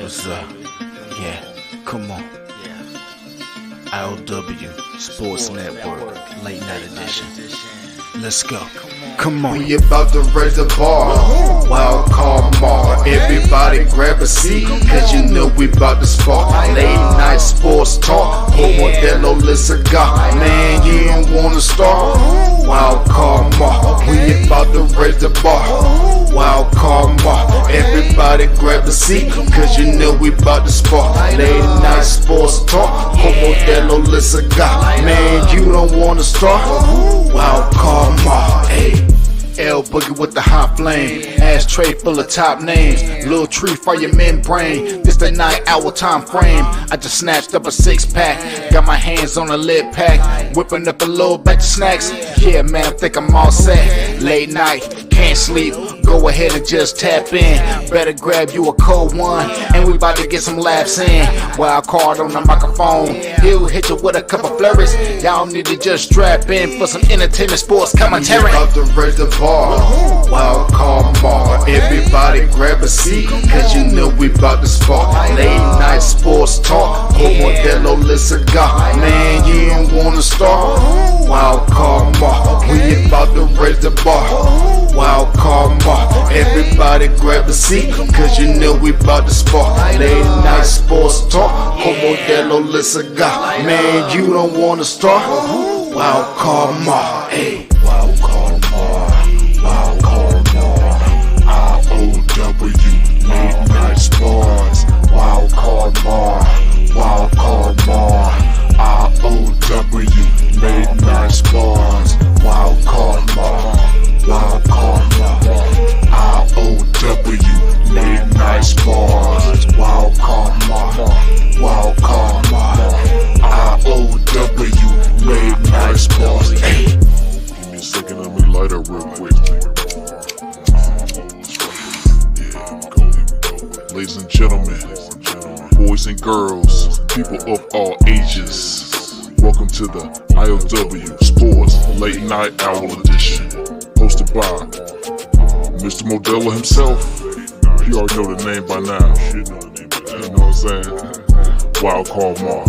what's up. Yeah, come on. I.O.W. Sports Network, late night edition. Let's go. Come on. We about to raise the bar. Wild card mar. Everybody grab a seat, cause you know we about to spark. Late night sports talk. Modelo Lisaga. Man, you don't wanna start. Wild card mar. We about to raise the bar. Wild card mar. Everybody grab a seat, cause you know we about to spark. Late night sports talk. Modelo Lisaga. Man, you don't wanna start. Wild card mar. Hey. L Boogie with the hot flame, ashtray full of top names, little tree for your membrane. This the 9-hour time frame. I just snatched up a 6-pack, got my hands on a lid pack, whipping up a little batch of snacks. Yeah, man, I think I'm all set. Late night, can't sleep. Go ahead and just tap in. Better grab you a cold one, and we about to get some laps in. Wild card on the microphone, he'll hit you with a couple flurries. Y'all need to just strap in for some entertainment sports commentary. About to raise the bar, wild card bar. Everybody grab a seat, cause you know we about to spark. Late night sports talk, Modelo Lisaga. Man, you don't wanna start. Wild card bar, we about to raise the bar. Wild card bar. Everybody grab a seat, cause you know we about to spark. Late night sports talk, Modelo Lisaga. Man, you don't wanna start. Wild card mar, hey. Wild card mar, wild card mar. I.O.W. late night sports. Wild card mar, wild card mar. I.O.W. late night sports. Wild card mar. Wild card mar. I.O.W. late night sports. Wild card mar. Wild card mar. I.O.W. late night sports. Hey. Give me a second, let me light up real quick. Ladies and gentlemen, boys and girls, people of all ages, welcome to the I.O.W. Sports Late Night Hour Edition, hosted by Mr. Modelo himself. You already know the name by now. You know what I'm saying? Wild Card Mar.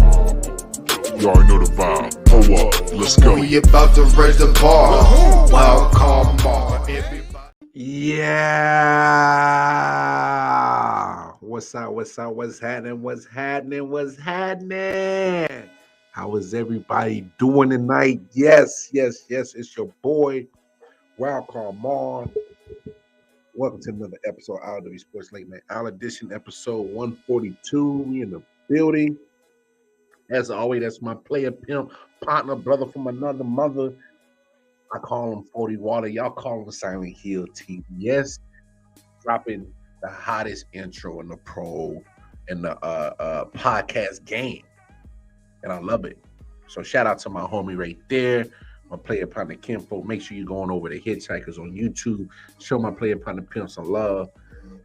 You already know the vibe. Pull up, let's go. We about to raise the bar. Wild card mar. Yeah. What's up? What's up? What's happening? What's happening? What's happening? How is everybody doing tonight? Yes. It's your boy, Wildcard Mar. Welcome to another episode of I.O.W. Sports Late Night Hour Edition, episode 142. We in the building. As always, that's my player pimp, partner, brother from another mother. I call him 40 Water. Y'all call him Silent Hill TBS. Dropping the hottest intro in the pro and the podcast game. And I love it. So shout out to my homie right there, my player partner Kinfolk. Make sure you're going over to Hitchhikers on YouTube. Show my player partner Pimp some love.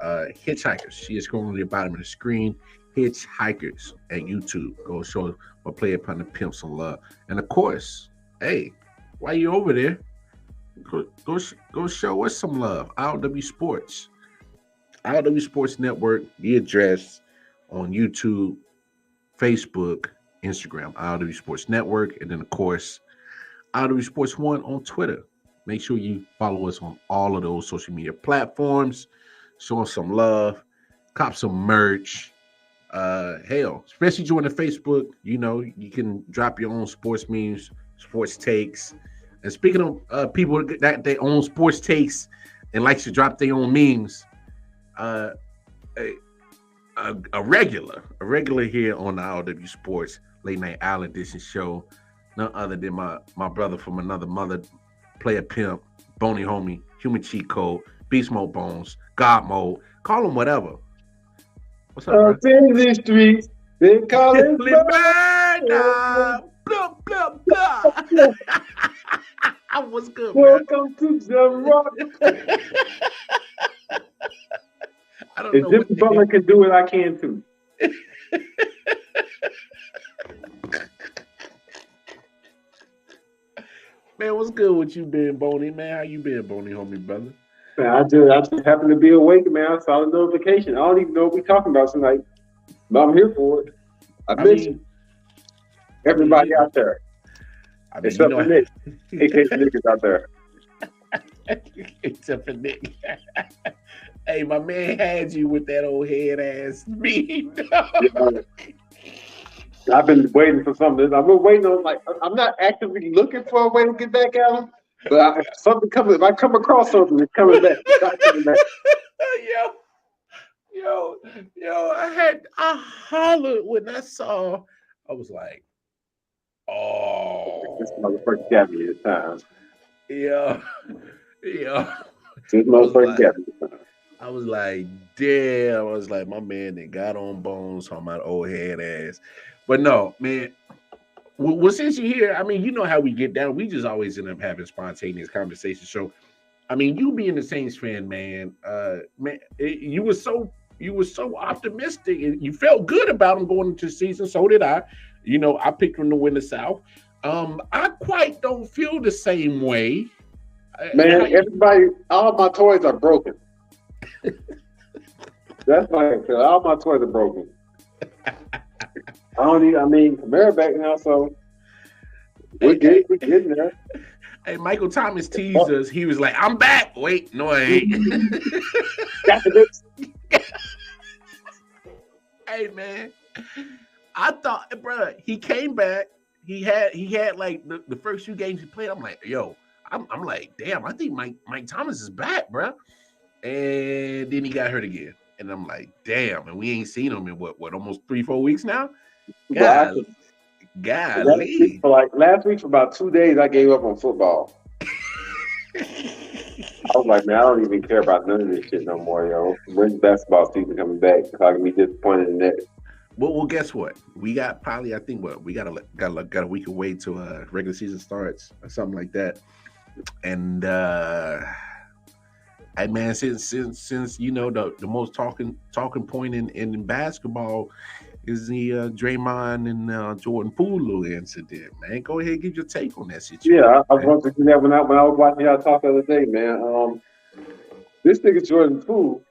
Hitchhikers. She is going to the bottom of the screen. Hitchhikers at YouTube. Go show my player partner Pimp some love. And of course, hey, while you over there, go show us some love. I.O.W. Sports. I.O.W. Sports Network, the address on YouTube, Facebook, Instagram, I.O.W. Sports Network, and then of course, I.O.W. Sports 1 on Twitter. Make sure you follow us on all of those social media platforms. Show us some love, cop some merch. Hell, especially join the Facebook, you know, you can drop your own sports memes, sports takes. And speaking of people that they own sports takes and likes to drop their own memes, a regular here on the I.O.W. Sports Late Night Hour Edition show, none other than my brother from another mother, player pimp, bony homie, human cheat code, beast mode bones, God mode, call him whatever. What's up, bro? Busy streets, they call it Blah, blah, blah. What's good, man? Welcome to the rock. I don't If know this brother can do it, I can too. Man, what's good with you been, Boney? Man, how you been, Boney, homie, brother? Man, I just happened to be awake, man. I saw the notification. I don't even know what we're talking about tonight. But I'm here for it. I I mentioned mean, everybody out there, I mean, except for Nick. AKA niggas out there. except for Nick. Hey, my man had you with that old head ass me. Yeah, I've been waiting for something. I've been waiting on, like, I'm not actively looking for a way to get back at him, but if something comes, if I come across something, it's coming back. It's not coming back. yo, I hollered when I saw. I was like, This oh, motherfucker got me this time. yeah, yeah. This I was motherfucker like, got me this time. I was like, damn. I was like, my man that got on bones talking about old head ass. But no, man. Well, since you're here, I mean, you know how we get down. We just always end up having spontaneous conversations. So, I mean, you being a Saints fan, man, you were so optimistic, and you felt good about them going into the season. So did I. You know, I picked them to win the South. I quite don't feel the same way. Man, everybody, all my toys are broken. That's why I feel. All my toys are broken. I mean, Kamara back now, so we're getting there. Hey, Michael Thomas teased us. He was like, I'm back. Wait, no, I ain't. Got the bitch. Hey, man. I thought, bro, he came back. He had like the first few games he played. I'm like, yo, I'm like, damn, I think Mike Thomas is back, bro. And then he got hurt again. And I'm like, damn, and we ain't seen him in what almost 3-4 weeks now? Golly. Last week for about 2 days, I gave up on football. I was like, man, I don't even care about none of this shit no more, yo. When's basketball season coming back? I can be disappointed in that. Well, guess what? We got probably, I think, we got a week away till regular season starts or something like that. And hey, man, since you know the most talking point in basketball is the Draymond and Jordan Poole incident, man. Go ahead and give your take on that situation. Yeah, I was going to do that when I was watching y'all talk the other day, man. This nigga Jordan Poole,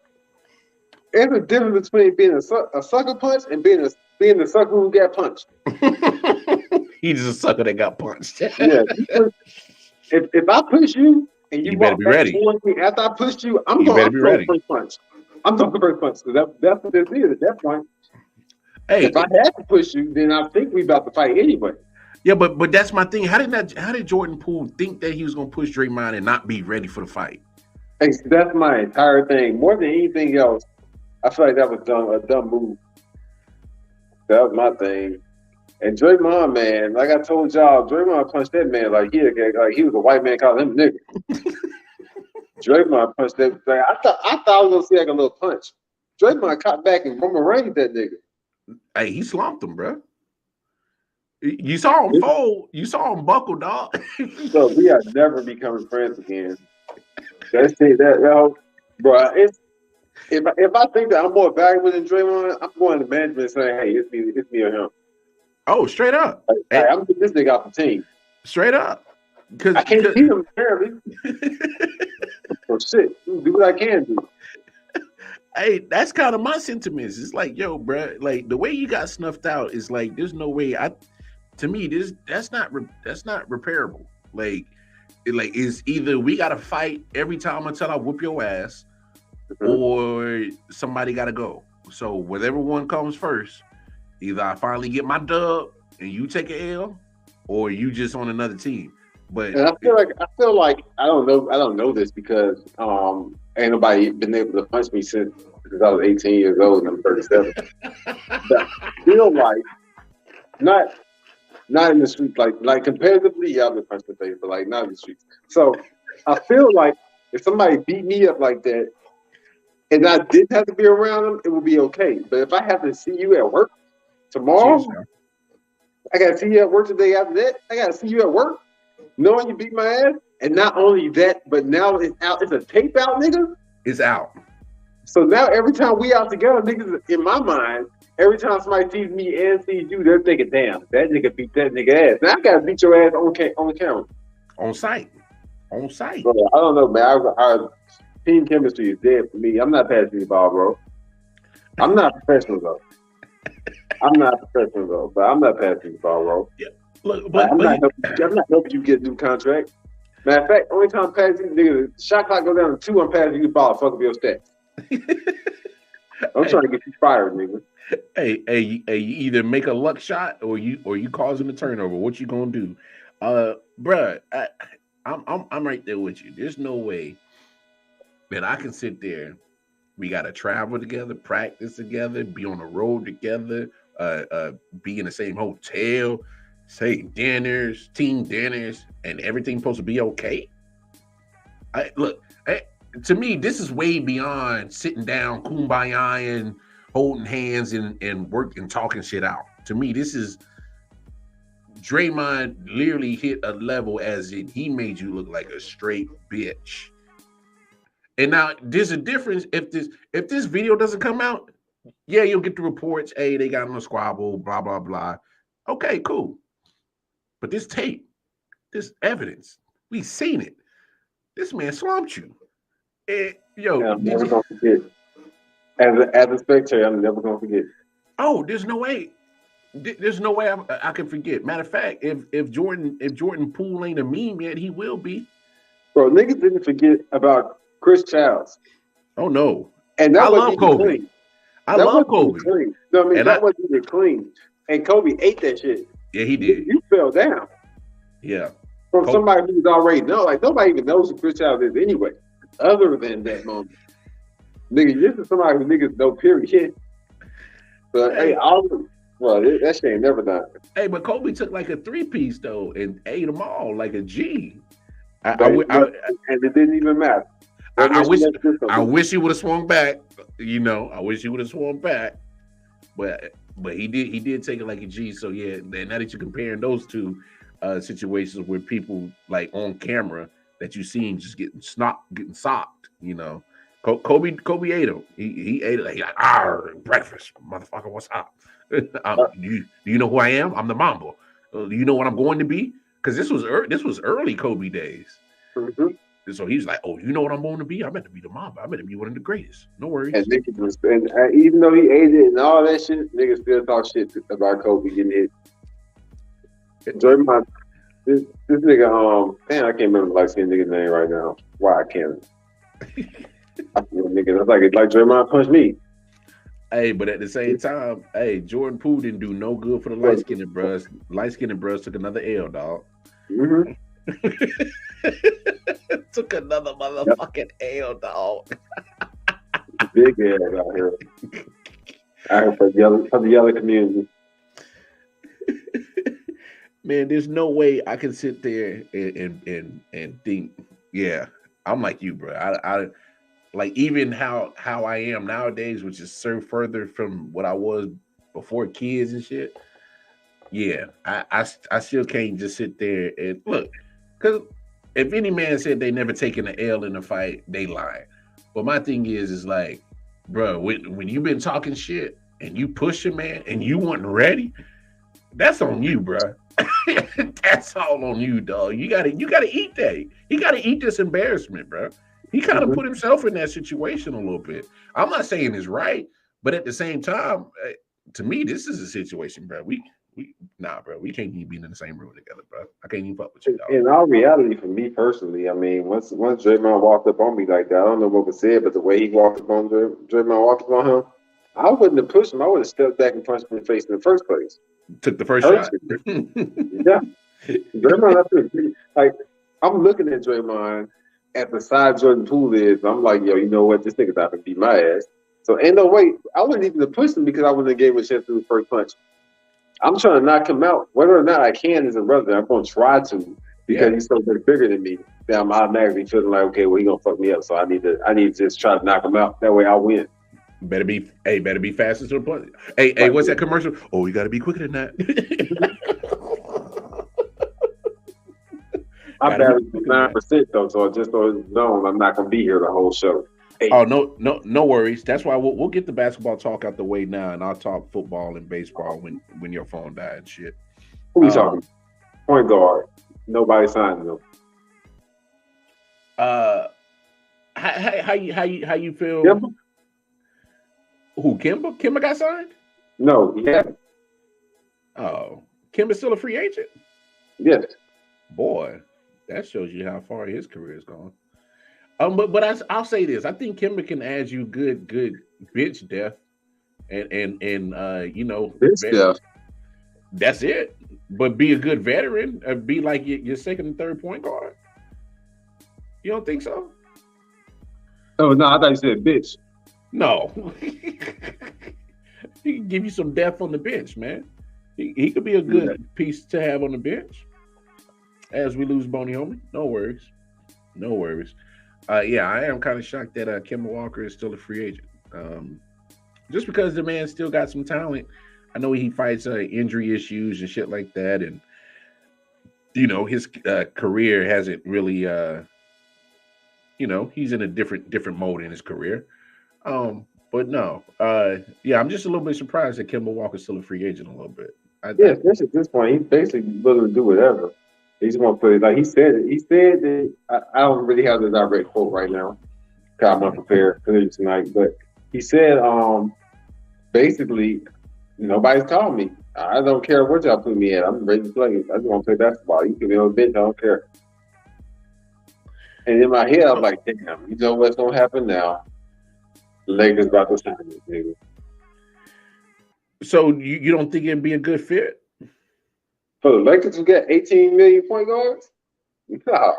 there's a difference between being a sucker punch and being the sucker who got punched. He's a sucker that got punched. Yeah, if I push you and you better be ready. After I pushed you, I'm going to throw the first punch. I'm throwing the first punch because that's what this is at that point. Hey, if I had to push you, then I think we about to fight anyway. Yeah, but that's my thing. How did Jordan Poole think that he was going to push Draymond and not be ready for the fight? That's my entire thing. More than anything else, I feel like that was a dumb move. That was my thing. And Draymond, man, like I told y'all, Draymond punched that man like he was a white man calling him a nigga. Draymond punched that. Like, I thought I was gonna see like a little punch. Draymond caught back and boomeranged that nigga. Hey, he slumped him, bro. You saw him fold. You saw him buckle, dog. So we are never becoming friends again. Let's say that, bro. If I think that I'm more valuable than Draymond, I'm going to management and saying, hey, it's me or him. Oh, straight up. Hey, I'm getting this nigga off the team. Straight up. I can't see him apparently. So shit, do what I can do. Hey, that's kind of my sentiments. It's like, yo, bro, like the way you got snuffed out is like, there's no way. To me, that's not repairable. Like it's either we got to fight every time until I whoop your ass, or somebody got to go. So whatever one comes first, either I finally get my dub and you take an L, or you just on another team. But and I feel like I don't know this because ain't nobody been able to punch me since I was 18 years old and I'm 37. But I feel like not in the streets, like competitively, yeah, I've been punched in the face, but like not in the streets. So I feel like if somebody beat me up like that and I didn't have to be around them, it would be okay. But if I have to see you at work tomorrow, I gotta see you at work the day after that, I gotta see you at work, knowing you beat my ass, and not only that, but now it's out. It's a tape out, nigga. It's out. So now every time we out together, niggas, in my mind, every time somebody sees me and sees you, they're thinking, damn, that nigga beat that nigga ass. Now I gotta beat your ass on camera. On site. Bro, I don't know, man. Our team chemistry is dead for me. I'm not passing the ball, bro. I'm not professional, though. I'm not a professional though, but I'm not passing the ball, bro. Yeah. Look, I'm but not helping. I'm not helping you get a new contract. Matter of fact, only time I'm passing nigga, the shot clock go down to 2. I'm passing you the ball. Fuck up your stats. I'm hey, trying to get you fired, nigga. hey, you either make a luck shot or you causing a turnover. What you gonna do, bruh? I'm right there with you. There's no way that I can sit there. We gotta travel together, practice together, be on the road together, be in the same hotel, say dinners, team dinners, and everything's supposed to be okay. Look, to me, this is way beyond sitting down, kumbaya, and holding hands and work and talking shit out. To me, this is Draymond literally hit a level as in he made you look like a straight bitch. And now there's a difference if this video doesn't come out. Yeah, you'll get the reports. Hey, they got him a squabble, blah blah blah. Okay, cool. But this tape, this evidence, we seen it. This man slumped you. And I'm Did never you? gonna forget. As a spectator, I'm never gonna forget. Oh, there's no way. There's no way I can forget. Matter of fact, if Jordan Poole ain't a meme yet, he will be. Bro, niggas didn't forget about Chris Childs. Oh no, And I that wasn't love even Kobe. clean. I That love wasn't even Kobe, clean. No, I mean, and that wasn't even clean. And Kobe ate that shit. yeah, he did. You fell down Yeah, from Kobe, somebody who's already know. Like, nobody even knows who Chris Childs is anyway, other than that moment. Nigga, this is somebody who niggas know, period. But, hey, that shit ain't never done. hey, but Kobe took like a 3-piece though and ate them all like a G. And it didn't even matter. I wish he would have swung back. I wish he would have swung back. But he did take it like a G. So yeah, now that you're comparing those two situations where people like on camera that you seen just getting socked, Kobe ate him. He ate it like breakfast, motherfucker. What's up? Do you know who I am? I'm the Mamba. Do you know what I'm going to be? Because this was early Kobe days. Mm-hmm. So he's like, "Oh, you know what I'm going to be? I'm meant to be the Mamba. I'm meant to be one of the greatest. No worries." And niggas was, even though he ate it and all that shit, niggas still talk shit about Kobe getting hit. Draymond, this nigga, I can't remember the light skinned nigga's name right now. Why I can't? Nigga, that's like Draymond punched me. Hey, but at the same time, Jordan Poole didn't do no good for the light skinned bros. Light skinned bros took another L, dog. Mm-hmm. Took another motherfucking L, dog. Big ass out here. For the yellow community. Man, there's no way I can sit there and think, yeah, I'm like you, bro. I like even how I am nowadays, which is so further from what I was before kids and shit. Yeah, I still can't just sit there and look, because if any man said they never taken an L in a fight, they lying. But my thing is like, bro, when you've been talking shit and you push a man and you weren't ready, that's on you, bro. That's all on you, dog. You gotta eat that. He gotta eat this embarrassment, bro. He kind of put himself in that situation a little bit. I'm not saying it's right, but at the same time, to me, this is a situation, bro. Bro. We can't even be in the same room together, bro. I can't even fuck with you, dog. In all reality, for me personally, I mean, once Draymond walked up on me like that, I don't know what was said, but the way he walked up on Draymond walked up on him, I wouldn't have pushed him. I would have stepped back and punched him in the face in the first place. Took the first shot. Yeah. Draymond, like, I'm looking at Draymond at the side Jordan Poole is. I'm like, yo, you know what? This nigga's not gonna beat my ass. So ain't no way. I wouldn't even have pushed him because I wouldn't have gave him a chance to do the first punch. I'm trying to knock him out. Whether or not I can is irrelevant. I'm gonna try to because he's so much bigger than me. Then I'm automatically feeling like, okay, well, he gonna fuck me up. So I need to just try to knock him out. That way I'll win. Better be faster to the punch. Hey, what's that commercial? Oh, you gotta be quicker than that. I batted 9% though, so just so it's known, I'm not gonna be here the whole show. Hey. Oh no worries. That's why we'll get the basketball talk out the way now, and I'll talk football and baseball when your phone died and shit. Who we talking? Point guard. Nobody signed them. How you feel? Kimba? Who Kimba? Kimba got signed? No, he haven't. Oh, Kim is still a free agent. Yes. Boy, that shows you how far his career has gone. But I'll say this: I think Kimber can add you good bench depth, and This stuff. that's it. But be a good veteran, be like your second and third point guard. You don't think so? Oh no, I thought you said bitch. No. He can give you some depth on the bench, man. He could be a good piece to have on the bench as we lose Boney Homie. No worries. No worries. Yeah, I am kind of shocked that Kemba Walker is still a free agent. Just because the man still got some talent. I know he fights injury issues and shit like that, and his career hasn't really. He's in a different mode in his career. But no, yeah, I'm just a little bit surprised that Kemba Walker's still a free agent a little bit. Yeah, especially at this point, he's basically willing to do whatever. He's going to play like he said it. He said that I don't really have the direct quote right now. I'm unprepared for tonight, but he said, basically, nobody's calling me. I don't care what y'all put me at. I'm ready to play. I just want to play basketball. You can be on the bench. I don't care. And in my head, I'm like, damn, you know what's going to happen now? The Lakers about to sign this nigga. So you don't think it'd be a good fit? For the Lakers to get 18 million point guards? Nah.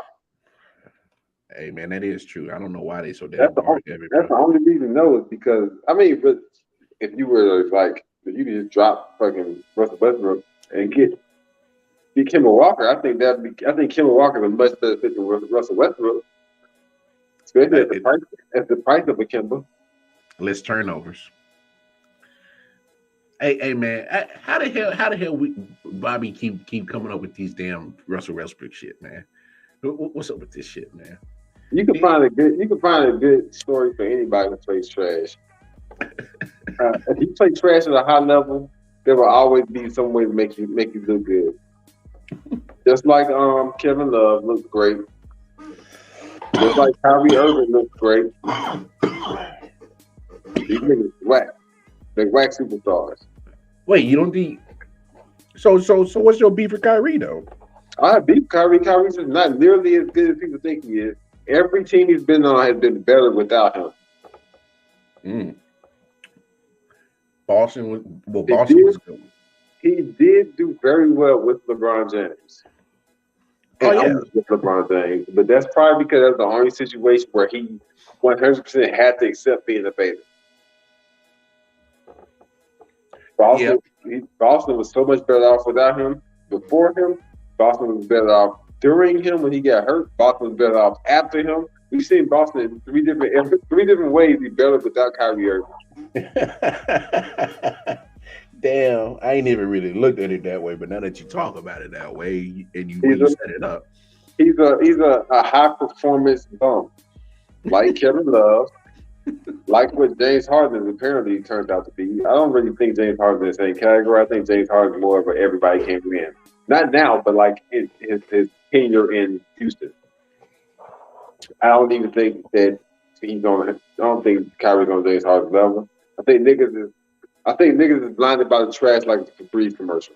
Hey man, that is true. I don't know why they so damn hard. That's the only reason to know is because but if you were like if you could just drop fucking Russell Westbrook and get Kemba Walker, I think Kemba Walker is a much better fit than Russell Westbrook. Especially at the price of a Kemba. Less turnovers. Hey man, how the hell Bobby keep coming up with these damn Russell Westbrook shit, man? What's up with this shit, man? You can find a good story for anybody who plays trash. If you play trash at a high level, there will always be some way to make you look good. Just like Kevin Love looks great. Just like Kyrie Irving looks great. These niggas whack. They're whack superstars. Wait, you don't think so what's your beef with Kyrie though? I have beef with Kyrie. Kyrie's just not nearly as good as people think he is. Every team he's been on has been better without him. Boston was good. He did do very well with LeBron James. With LeBron James. But that's probably because that's the only situation where he 100% had to accept being a favorite. Boston was so much better off without him. Before him, Boston was better off during him when he got hurt. Boston was better off after him. We've seen Boston in three different ways be better without Kyrie Irving. Damn, I ain't even really looked at it that way, but now that you talk about it that way and you set it up. He's a high performance bum. Like Kevin Love. Like what James Harden apparently turned out to be. I don't really think James Harden is in the same category. I think James Harden is more of a everybody can win. Not now, but like his tenure in Houston. I don't even think that I don't think Kyrie's on James Harden's level. I think niggas is blinded by the trash like the Febreze commercial.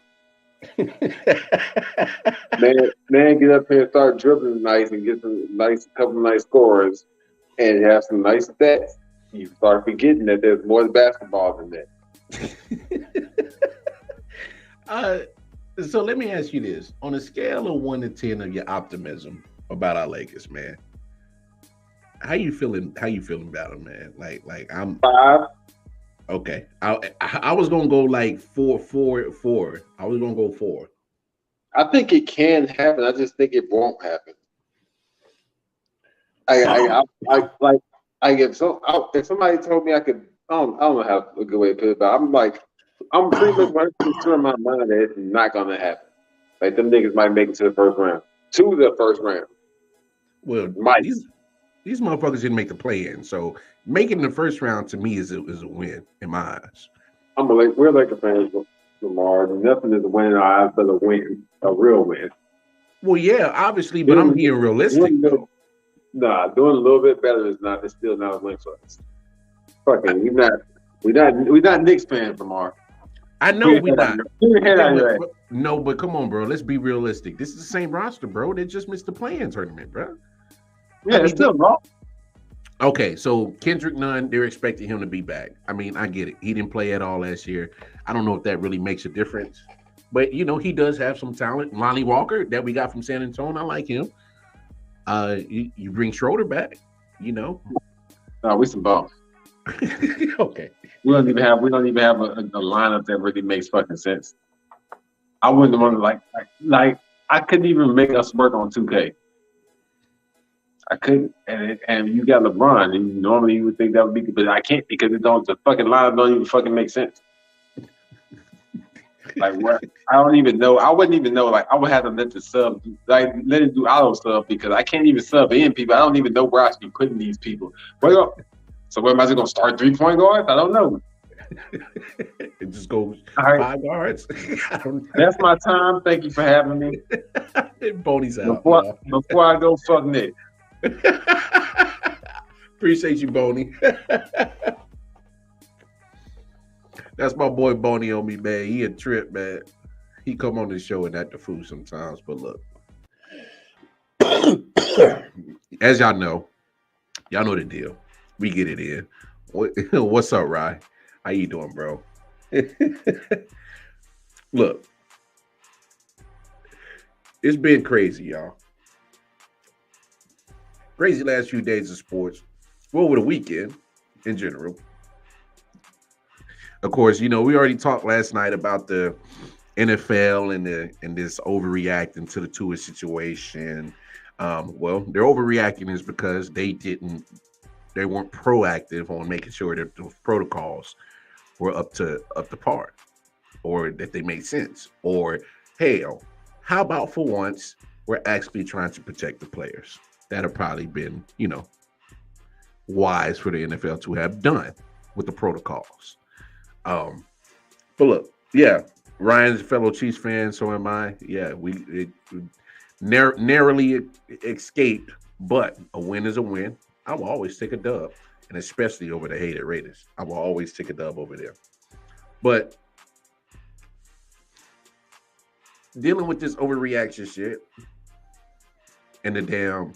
man, get up here and start dribbling nice and get some couple nice scores and have some nice stats. You start forgetting that there's more to basketball than that. So let me ask you this: on a scale of 1 to 10 of your optimism about our Lakers, man, how you feeling? How you feeling about them, man? Like I'm 5. Okay, I was gonna go like 4. I was gonna go 4. I think it can happen. I just think it won't happen. If somebody told me I could, I don't know how a good way to put it, but I'm pretty much 100% in my mind that it's not gonna happen. Like them niggas might make it to the first round. Well, these motherfuckers didn't make the play-in, so making the first round to me is a win in my eyes. We're Laker fans, Lamar. Nothing is a win in our eyes but a win, a real win. Well, yeah, obviously, but I'm being realistic though. Nah, doing a little bit better is still not a win for us. Fucking, we're not Knicks fans, Lamar. I know we not. Yeah, Your ass. but, no, but come on, bro. Let's be realistic. This is the same roster, bro. They just missed the play-in tournament, bro. Yeah, I it's mean, still wrong. okay, so Kendrick Nunn, they're expecting him to be back. I mean, I get it. He didn't play at all last year. I don't know if that really makes a difference, but he does have some talent. Lonnie Walker that we got from San Antonio, I like him. You bring Schroeder back, No, we some bums. okay. We don't even have a lineup that really makes fucking sense. I wouldn't want to like I couldn't even make us work on 2K. I couldn't, and you got LeBron, and normally you would think that would be good, but I can't because the fucking lineup don't even fucking make sense. Like what? I don't even know. I wouldn't even know. Like I would have to let the sub, like let it do auto sub because I can't even sub in people. I don't even know where I should be putting these people. So where am I just gonna start 3-point guards? I don't know. It just goes All right. 5 guards. I don't know. That's my time. Thank you for having me. Boney's out. Before I go, fuck Nick. Appreciate you, Boney. That's my boy Boney on me, man. He a trip, man. He come on the show and act the fool sometimes. But look, as y'all know the deal. We get it in. What's up, Rye? How you doing, bro? Look, it's been crazy, y'all. Crazy last few days of sports. Well, over the weekend in general. Of course, we already talked last night about the NFL and this overreacting to the Tua situation. Well, they're overreacting is because they weren't proactive on making sure that the protocols were up to par, or that they made sense, or hell, how about for once we're actually trying to protect the players? That have probably been, wise for the NFL to have done with the protocols. But look, yeah, Ryan's a fellow Chiefs fan, so am I. Yeah, we narrowly escaped, but a win is a win. I will always take a dub, and especially over the hated Raiders. I will always take a dub over there. But dealing with this overreaction shit and the damn,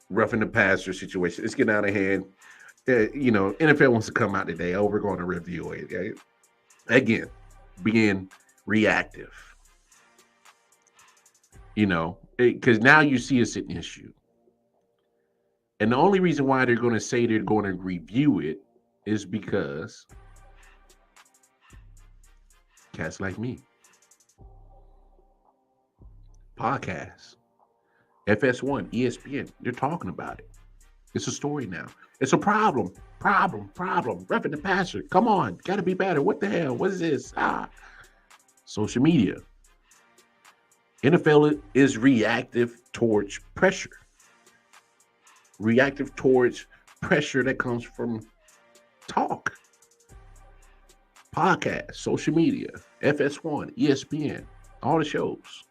roughing the passer situation, it's getting out of hand. NFL wants to come out today. Oh, we're going to review it. Okay? Again, being reactive. Because now you see it's an issue. And the only reason why they're going to say they're going to review it is because cats like me, podcasts, FS1, ESPN, they're talking about it. It's a story now. It's a problem. Roughing the passer. Come on. Got to be better. What the hell? What is this? Social media. NFL is reactive towards pressure. Reactive towards pressure that comes from talk. Podcasts, social media, FS1, ESPN, all the shows.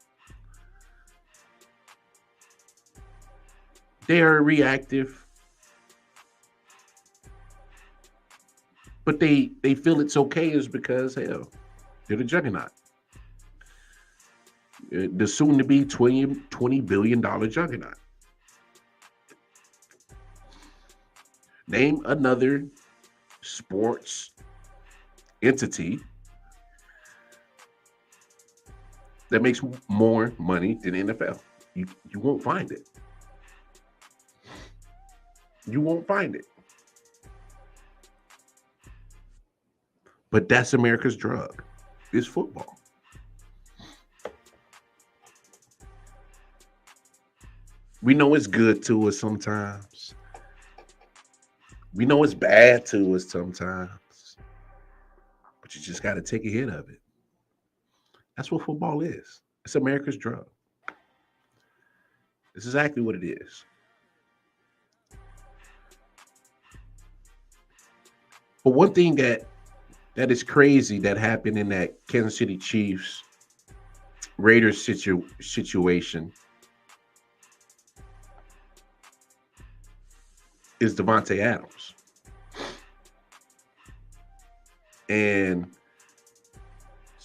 They are reactive, but they feel it's okay is because, hell, they're the juggernaut. The soon-to-be $20 billion juggernaut. Name another sports entity that makes more money than NFL. You won't find it. You won't find it. But that's America's drug. It's football. We know it's good to us sometimes. We know it's bad to us sometimes. But you just got to take a hit of it. That's what football is. It's America's drug. It's exactly what it is. But one thing that is crazy that happened in that Kansas City Chiefs Raiders situation is Devontae Adams. And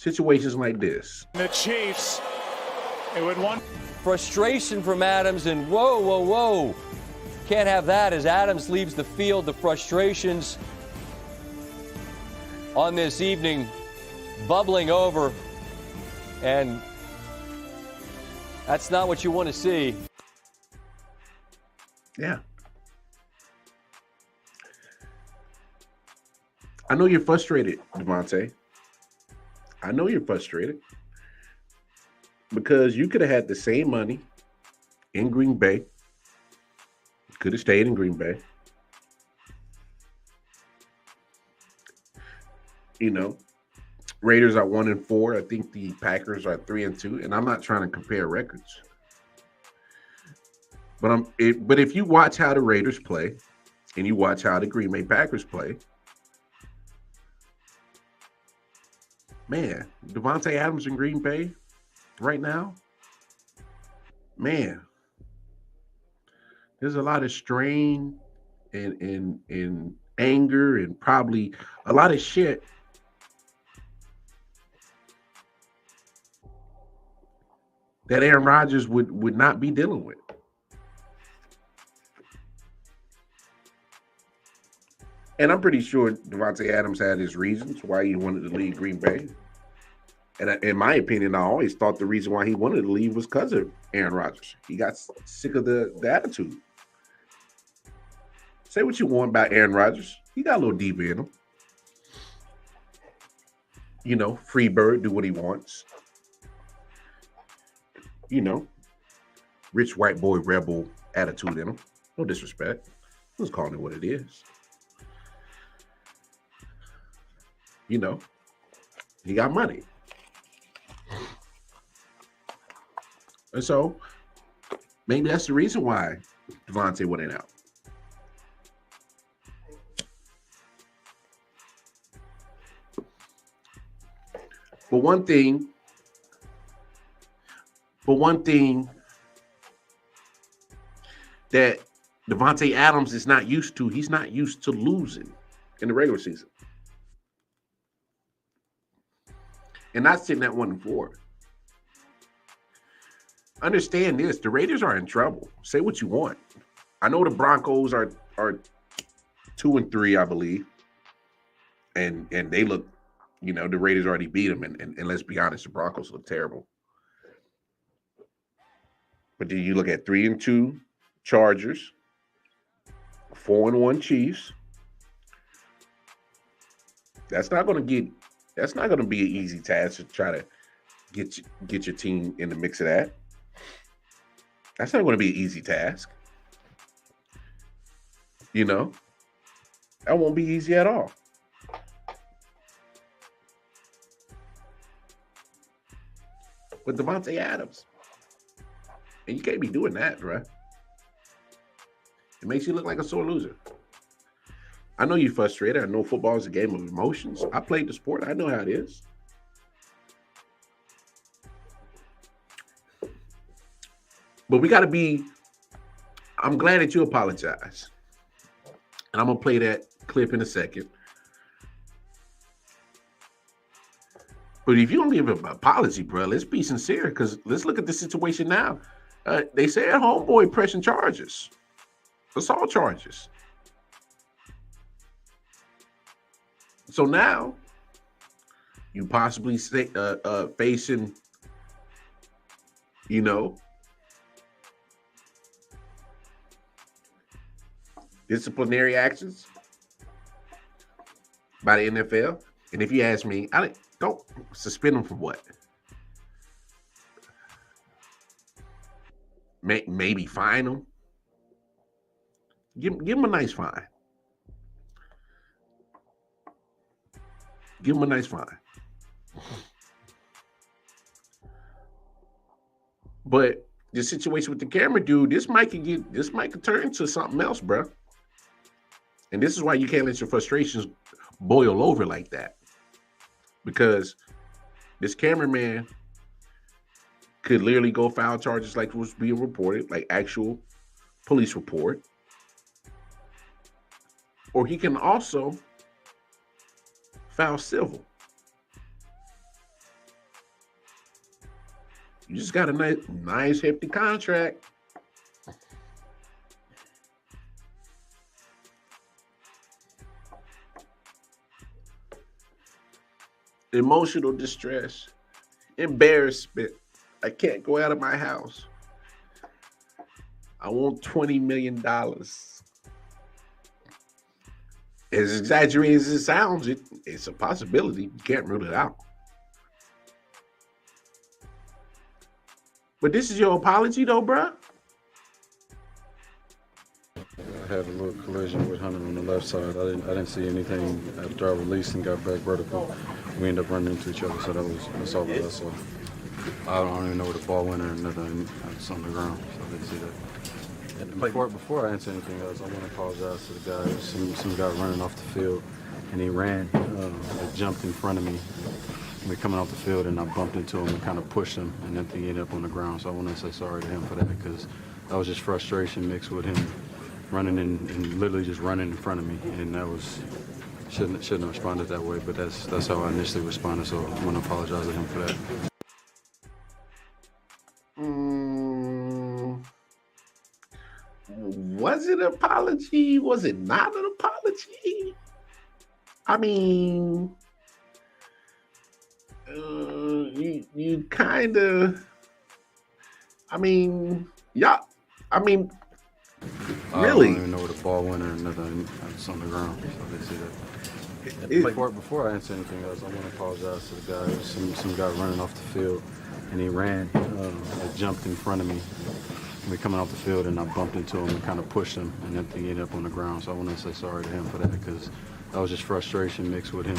situations like this. The Chiefs, it would want frustration from Adams, and whoa. Can't have that as Adams leaves the field. The frustrations on this evening bubbling over, and that's not what you want to see. Yeah. I know you're frustrated, Devontae. I know you're frustrated because you could have had the same money in Green Bay. Could have stayed in Green Bay. You know, Raiders are 1-4. I think the Packers are 3-2, and I'm not trying to compare records. But if you watch how the Raiders play, and you watch how the Green Bay Packers play, man, Devontae Adams in Green Bay right now, man, there's a lot of strain and anger and probably a lot of shit that Aaron Rodgers would not be dealing with. And I'm pretty sure Devontae Adams had his reasons why he wanted to leave Green Bay. And in my opinion, I always thought the reason why he wanted to leave was because of Aaron Rodgers. He got sick of the attitude. Say what you want about Aaron Rodgers. He got a little diva in him. You know, free bird, do what he wants. You know, rich white boy rebel attitude in him. No disrespect. Who's calling it what it is? You know, he got money. And so maybe that's the reason why Devontae went out. But one thing that Devontae Adams is not used to, he's not used to losing in the regular season. And not sitting at 1-4. Understand this: the Raiders are in trouble. Say what you want. I know the Broncos are 2-3, I believe, and they look, you know, the Raiders already beat them, and let's be honest, the Broncos look terrible. But then you look at 3-2 Chargers, 4-1 Chiefs. That's not going to be an easy task to try to get your team in the mix of that. That's not going to be an easy task. You know, that won't be easy at all. With Devontae Adams, and you can't be doing that, right? It makes you look like a sore loser. I know you're frustrated. I know football is a game of emotions. I played the sport. I know how it is. But we got to be, I'm glad that you apologize. And I'm going to play that clip in a second. But if you don't give an apology, bro, let's be sincere, because let's look at the situation now. They say at homeboy pressing charges, assault charges. So now you possibly facing, you know, disciplinary actions by the NFL. And if you ask me, don't suspend them for what? Maybe fine them. Give them a nice fine. Give them a nice fine. But the situation with the camera dude, this might could turn into something else, bro. And this is why you can't let your frustrations boil over like that. Because this cameraman could literally go file charges like was being reported, like actual police report. Or he can also file civil. You just got a nice hefty contract. Emotional distress, embarrassment. I can't go out of my house. I want $20 million. As exaggerated as it sounds, it's a possibility. You can't rule it out. But this is your apology, though, bruh? I had a little collision with Hunter on the left side. I didn't see anything after I released and got back vertical. We ended up running into each other, so that's all what I saw. I don't even know where the ball went or nothing. It's on the ground, so I didn't see that. And before I answer anything else, I want to apologize to the guy. Some guy running off the field, and he ran, jumped in front of me. We coming off the field, and I bumped into him and kind of pushed him, and then he ended up on the ground. So I want to say sorry to him for that, because that was just frustration mixed with him running and literally just running in front of me, and that was shouldn't have responded that way. But that's how I initially responded. So I want to apologize to him for that. Was it an apology? Was it not an apology? I mean, you kind of. I mean, yeah. I mean, really. I don't even know where the ball went or nothing. It's on the ground, so I didn't see that. Before I answer anything else, I want to apologize to the guy. Some guy running off the field, and he ran, jumped in front of me. We coming off the field, and I bumped into him and kind of pushed him, and then he ended up on the ground. So I want to say sorry to him for that, because that was just frustration mixed with him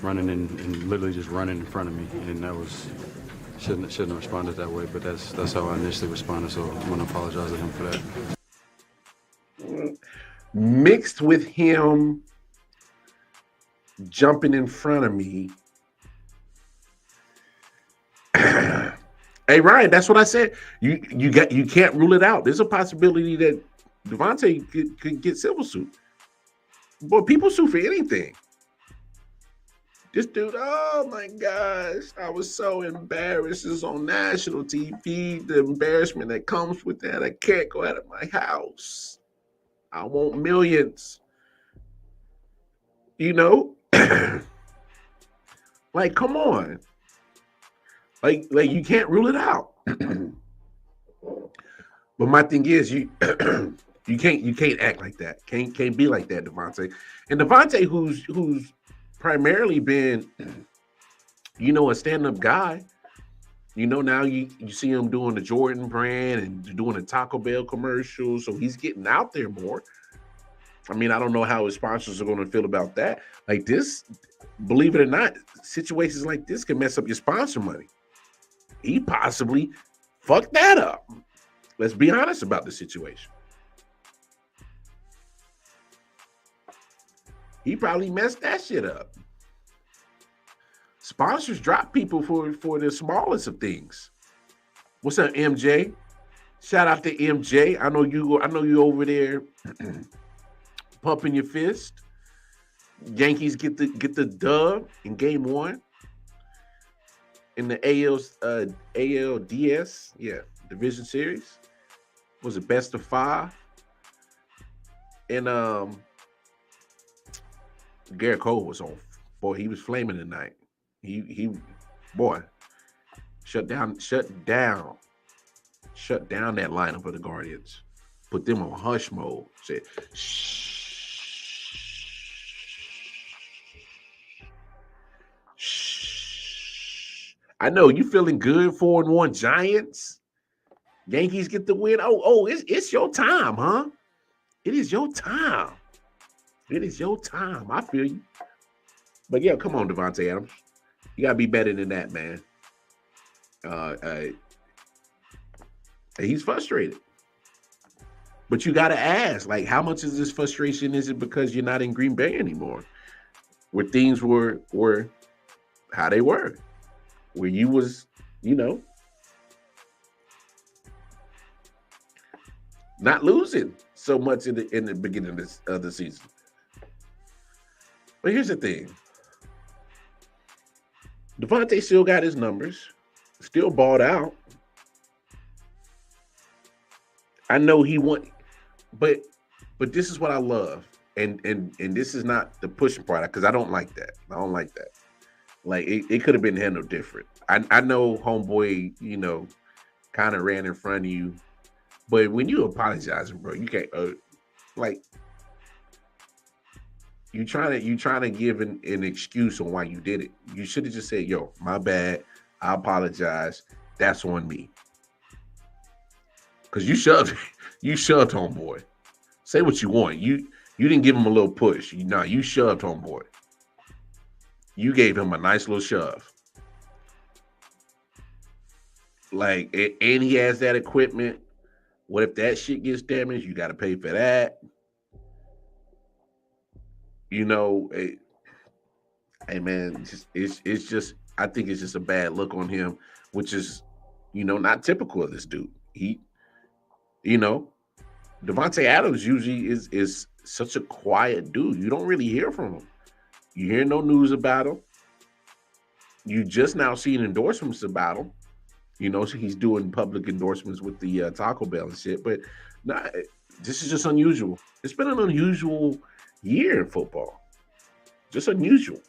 running and literally just running in front of me, and that was shouldn't have responded that way. But that's how I initially responded. So I want to apologize to him for that. Mixed with him jumping in front of me. Hey Ryan, that's what I said. You can't rule it out. There's a possibility that Devontae could get civil suit. Boy, people sue for anything. This dude, oh my gosh, I was so embarrassed. It's on national TV. The embarrassment that comes with that. I can't go out of my house. I want millions. You know? Like, come on. Like you can't rule it out. But my thing is, you can't act like that. Can't be like that, Devontae. And Devontae, who's primarily been, a stand-up guy. Now you see him doing the Jordan brand and doing the Taco Bell commercials, so he's getting out there more. I mean, I don't know how his sponsors are going to feel about that. Like this, believe it or not, situations like this can mess up your sponsor money. He possibly fucked that up. Let's be honest about the situation. He probably messed that shit up. Sponsors drop people for the smallest of things. What's up, MJ? Shout out to MJ. I know you over there pumping your fist. Yankees get the dub in game 1 in the ALDS, division series. Was it best of 5? And Garrett Cole was on. Boy, he was flaming tonight. He shut down that lineup of the Guardians. Put them on hush mode. Said, shh. I know you feeling good. 4-1 Giants. Yankees get the win. Oh, it's your time, huh? It is your time. It is your time. I feel you. But yeah, come on, Devontae Adams. You gotta be better than that, man. He's frustrated. But you gotta ask, like, how much is this frustration? Is it because you're not in Green Bay anymore? Where things were how they were. Where you was, not losing so much in the beginning of the season. But here's the thing. Devontae still got his numbers, still balled out. I know he want, but this is what I love, and this is not the pushing part because I don't like that. I don't like that. Like it could have been handled different. I know homeboy, kind of ran in front of you, but when you apologizing, bro, you can't like you trying to give an excuse on why you did it. You should have just said, "Yo, my bad. I apologize. That's on me." Because you shoved homeboy. Say what you want. You didn't give him a little push. You shoved homeboy. You gave him a nice little shove. Like, and he has that equipment. What if that shit gets damaged? You got to pay for that. Hey man, it's just I think it's just a bad look on him, which is not typical of this dude. He, you know, Devontae Adams usually is such a quiet dude. You don't really hear from him. You hear no news about him. You just now seeing endorsements about him. So he's doing public endorsements with the Taco Bell and shit. But nah, this is just unusual. It's been an unusual year in football. Just unusual.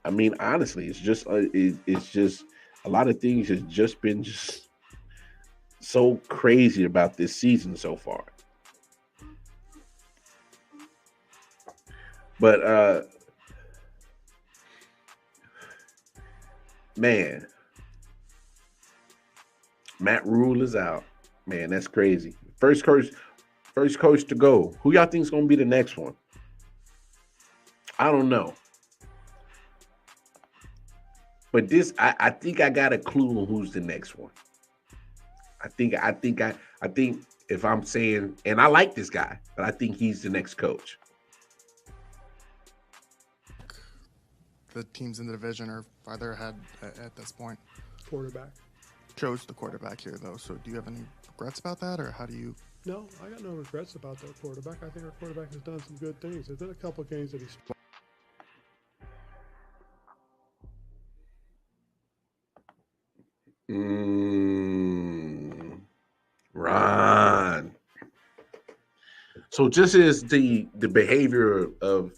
I mean, honestly, it's just it's just a lot of things has just been just so crazy about this season so far. But man, Matt Rule is out. Man, that's crazy. First coach to go. Who y'all think is going to be the next one? I don't know. But I think I got a clue on who's the next one. I think if I'm saying, and I like this guy, but I think he's the next coach. The teams in the division are farther ahead at this point. Quarterback. Chose the quarterback here, though. So do you have any regrets about that, or how do you? No, I got no regrets about that quarterback. I think our quarterback has done some good things. There's been a couple of games that he's. Ron. So just as the behavior of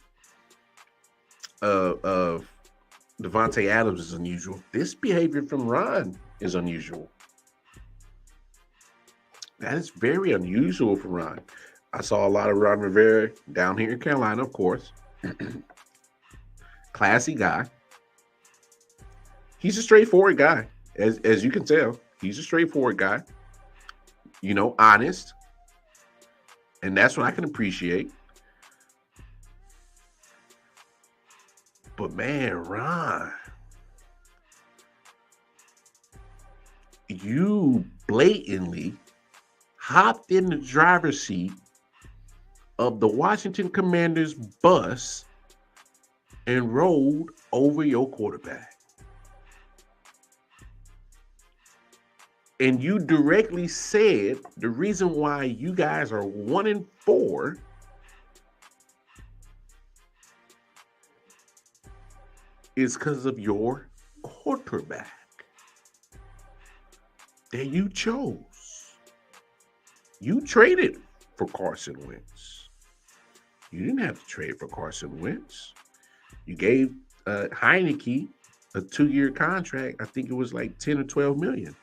Devontae Adams is unusual, this behavior from Ron is unusual. That is very unusual for Ron. I saw a lot of Ron Rivera down here in Carolina, of course. Classy guy. He's a straightforward guy, as you can tell. He's a straightforward guy. Honest. And that's what I can appreciate. But man, Ron, you blatantly hopped in the driver's seat of the Washington Commanders bus and rolled over your quarterback. And you directly said the reason why you guys are 1-4 is because of your quarterback that you chose. You traded for Carson Wentz. You didn't have to trade for Carson Wentz. You gave Heineke a 2-year contract. I think it was like 10 or 12 million.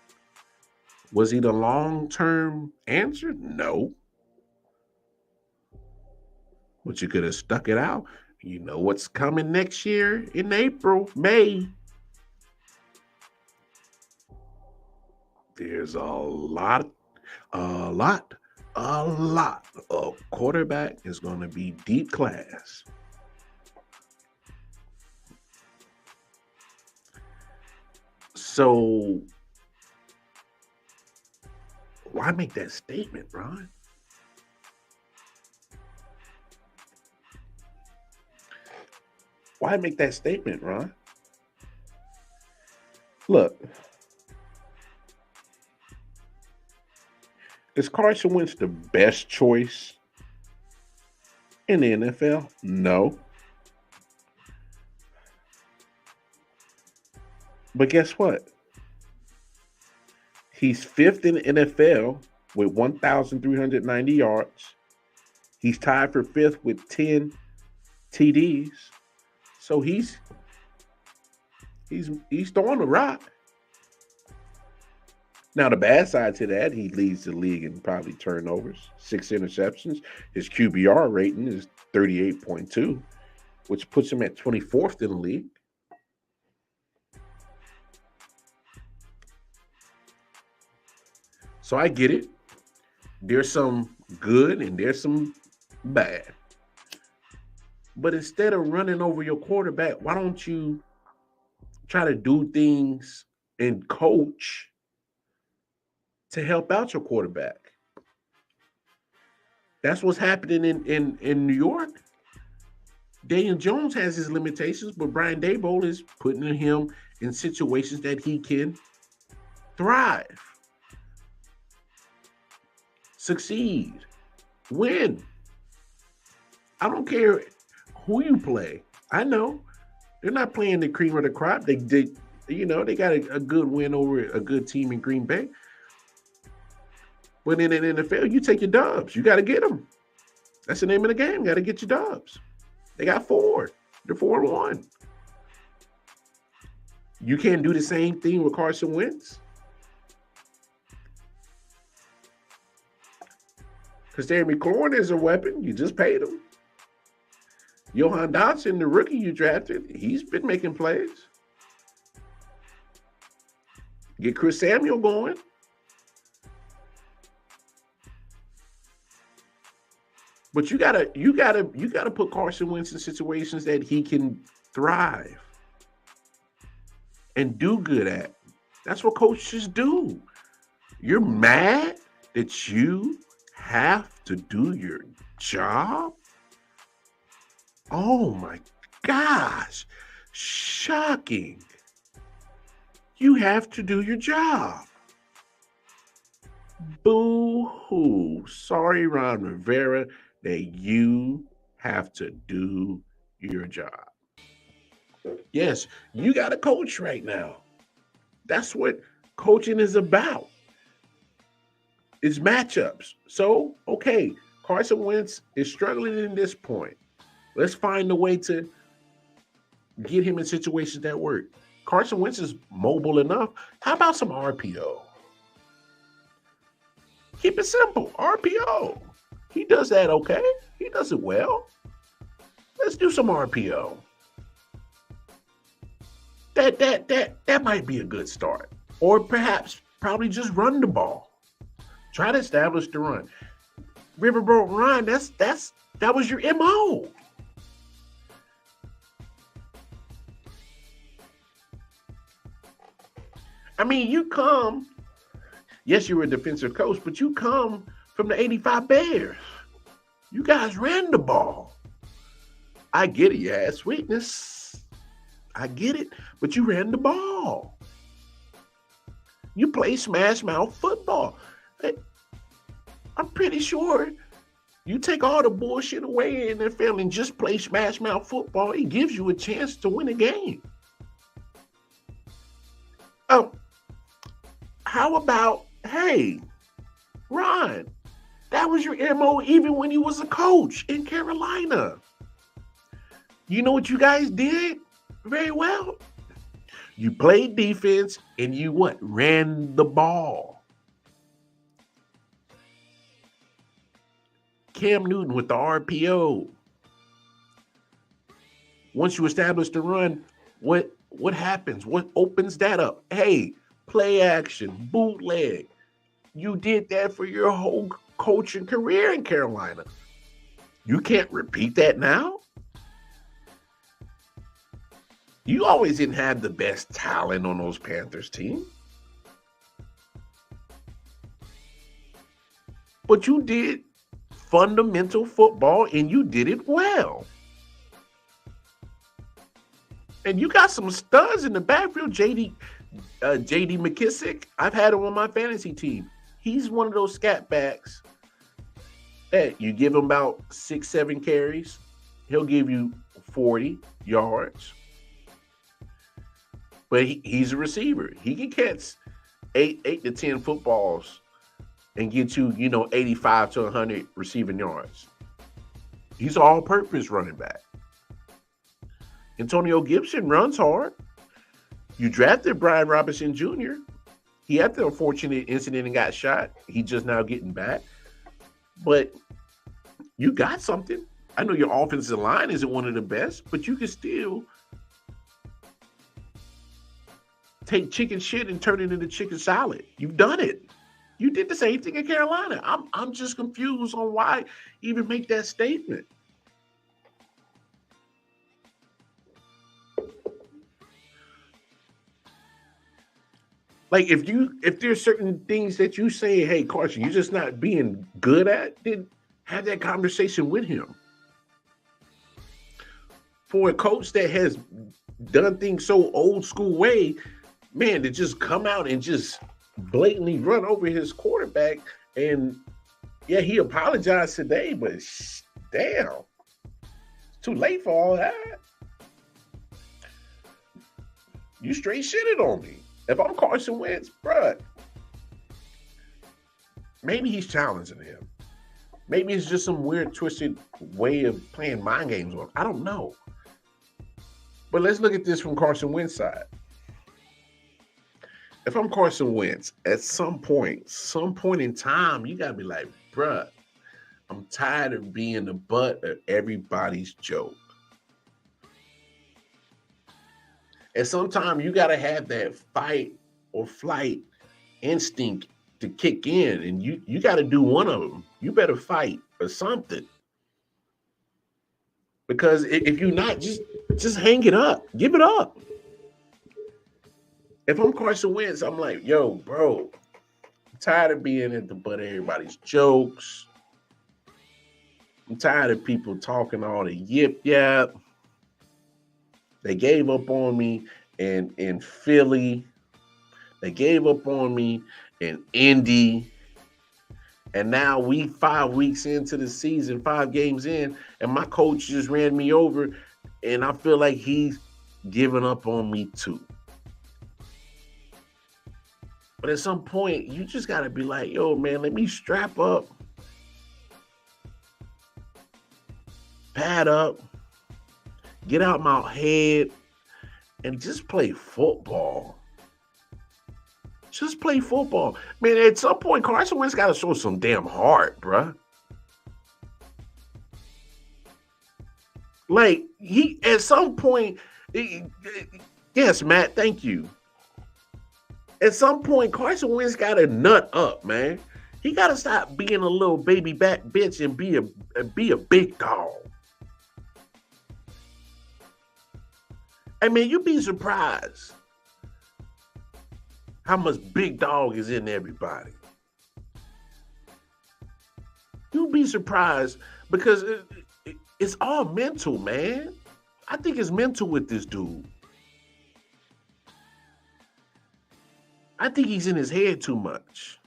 Was he the long-term answer? No. But you could have stuck it out. You know what's coming next year in April, May. There's a lot of quarterback is going to be deep class. So why make that statement, Ron? Why make that statement, Ron? Look, is Carson Wentz the best choice in the NFL? No. But guess what? He's 5th in the NFL with 1,390 yards. He's tied for fifth with 10 TDs. So he's throwing the rock. Now, the bad side to that, he leads the league in probably turnovers, 6 interceptions. His QBR rating is 38.2, which puts him at 24th in the league. So I get it. There's some good and there's some bad. But instead of running over your quarterback, why don't you try to do things and coach to help out your quarterback? That's what's happening in New York. Daniel Jones has his limitations, but Brian Daboll is putting him in situations that he can thrive, succeed, win. I don't care who you play. I know they're not playing the cream of the crop. They got a good win over a good team in Green Bay. But in the NFL, you take your dubs. You got to get them. That's the name of the game. You got to get your dubs. They got 4. They're 4-1. You can't do the same thing with Carson Wentz. Because Terry McLaurin is a weapon. You just paid him. Johan Dotson, the rookie you drafted, he's been making plays. Get Chris Samuel going. But you gotta put Carson Wentz in situations that he can thrive and do good at. That's what coaches do. You're mad that you have to do your job? Oh my gosh. Shocking. You have to do your job. Boo-hoo. Sorry, Ron Rivera, that you have to do your job. Yes, you got a coach right now. That's what coaching is about. It's matchups. So, okay, Carson Wentz is struggling in this point. Let's find a way to get him in situations that work. Carson Wentz is mobile enough. How about some RPO? Keep it simple. RPO. He does that okay. He does it well. Let's do some RPO. That might be a good start. Or perhaps probably just run the ball. Try to establish the run. Riverboat Run, that was your MO. I mean, yes, you were a defensive coach, but you come from the 85 Bears. You guys ran the ball. I get it. You had sweetness. I get it. But you ran the ball. You play smash mouth football. I'm pretty sure you take all the bullshit away in the NFL and just play smash mouth football. It gives you a chance to win a game. How about, hey, Ron, that was your MO even when you was a coach in Carolina. You know what you guys did very well? You played defense and you what? Ran the ball. Cam Newton with the RPO. Once you establish the run, what happens? What opens that up? Hey, play action, bootleg. You did that for your whole coaching career in Carolina. You can't repeat that now? You always didn't have the best talent on those Panthers team. But you did fundamental football and you did it well. And you got some studs in the backfield. J.D. McKissick, I've had him on my fantasy team. He's one of those scat backs that you give him about 6-7 carries, he'll give you 40 yards. But he's a receiver. He can catch 8 to 10 footballs and get you, 85 to 100 receiving yards. He's an all-purpose running back. Antonio Gibson runs hard. You drafted Brian Robinson Jr. He had the unfortunate incident and got shot. He's just now getting back. But you got something. I know your offensive line isn't one of the best, but you can still take chicken shit and turn it into chicken salad. You've done it. You did the same thing in Carolina. I'm just confused on why even make that statement. Like if there's certain things that you say, hey Carson, you're just not being good at, then have that conversation with him. For a coach that has done things so old school way, man, to just come out and just blatantly run over his quarterback, and yeah, he apologized today, but damn, it's too late for all that. You straight shitted on me. If I'm Carson Wentz, bruh, maybe he's challenging him. Maybe it's just some weird, twisted way of playing mind games on him. I don't know. But let's look at this from Carson Wentz's side. If I'm Carson Wentz, at some point in time, you got to be like, bruh, I'm tired of being the butt of everybody's joke. And sometimes you got to have that fight or flight instinct to kick in, and you got to do one of them. You better fight or something. Because if you're not, just hang it up. Give it up. If I'm Carson Wentz, I'm like, yo, bro, I'm tired of being at the butt of everybody's jokes. I'm tired of people talking all the yip. They gave up on me in Philly. They gave up on me in Indy. And now we 5 weeks into the season, 5 games in, and my coach just ran me over, and I feel like he's giving up on me too. But at some point, you just got to be like, yo, man, let me strap up, pad up, get out my head, and just play football. Just play football. Man, at some point, Carson Wentz got to show some damn heart, bruh. Like, at some point, yes, Matt, thank you. At some point, Carson Wentz got to nut up, man. He got to stop being a little baby back bitch and be a big dog. I mean, you'd be surprised how much big dog is in everybody. You'd be surprised because it's all mental, man. I think it's mental with this dude. I think he's in his head too much.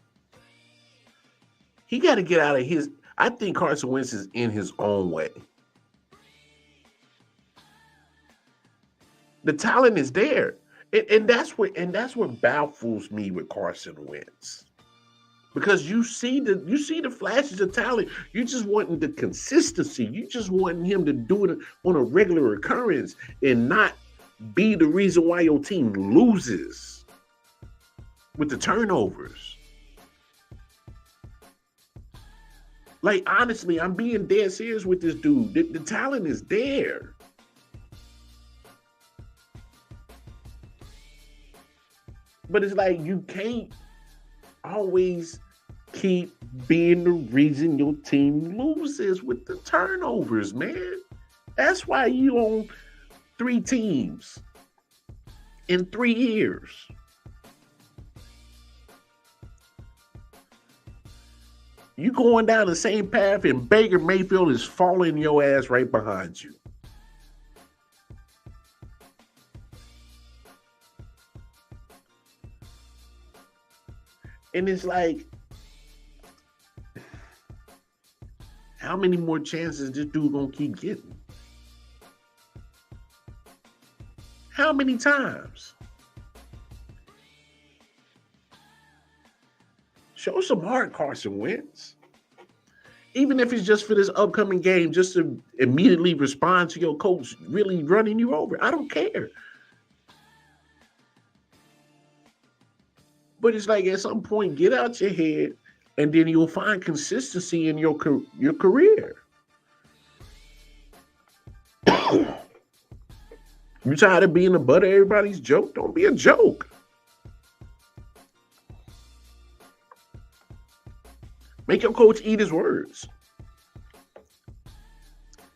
He got to get out of his. I think Carson Wentz is in his own way. The talent is there. And that's what baffles me with Carson Wentz. Because you see the flashes of talent. You just wanting the consistency. You just wanting him to do it on a regular occurrence and not be the reason why your team loses with the turnovers. Like, honestly, I'm being dead serious with this dude. The talent is there. But it's like you can't always keep being the reason your team loses with the turnovers, man. That's why you own 3 teams in 3 years. You going down the same path and Baker Mayfield is following your ass right behind you. And it's like, how many more chances this dude gonna keep getting? How many times? Show some heart, Carson Wentz. Even if it's just for this upcoming game, just to immediately respond to your coach really running you over. I don't care. But it's like at some point, get out your head, and then you'll find consistency in your career. You tired of being the butt of everybody's joke? Don't be a joke. Make your coach eat his words.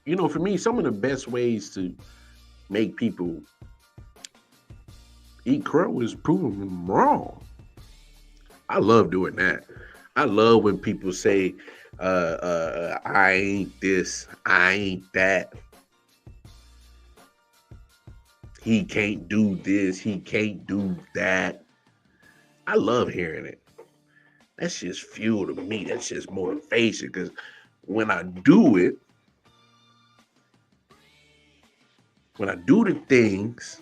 You know, for me, some of the best ways to make people eat crow is proving them wrong. I love doing that. I love when people say, I ain't this, I ain't that. He can't do this, he can't do that. I love hearing it. That's just fuel to me. That's just motivation. Because when I do it, when I do the things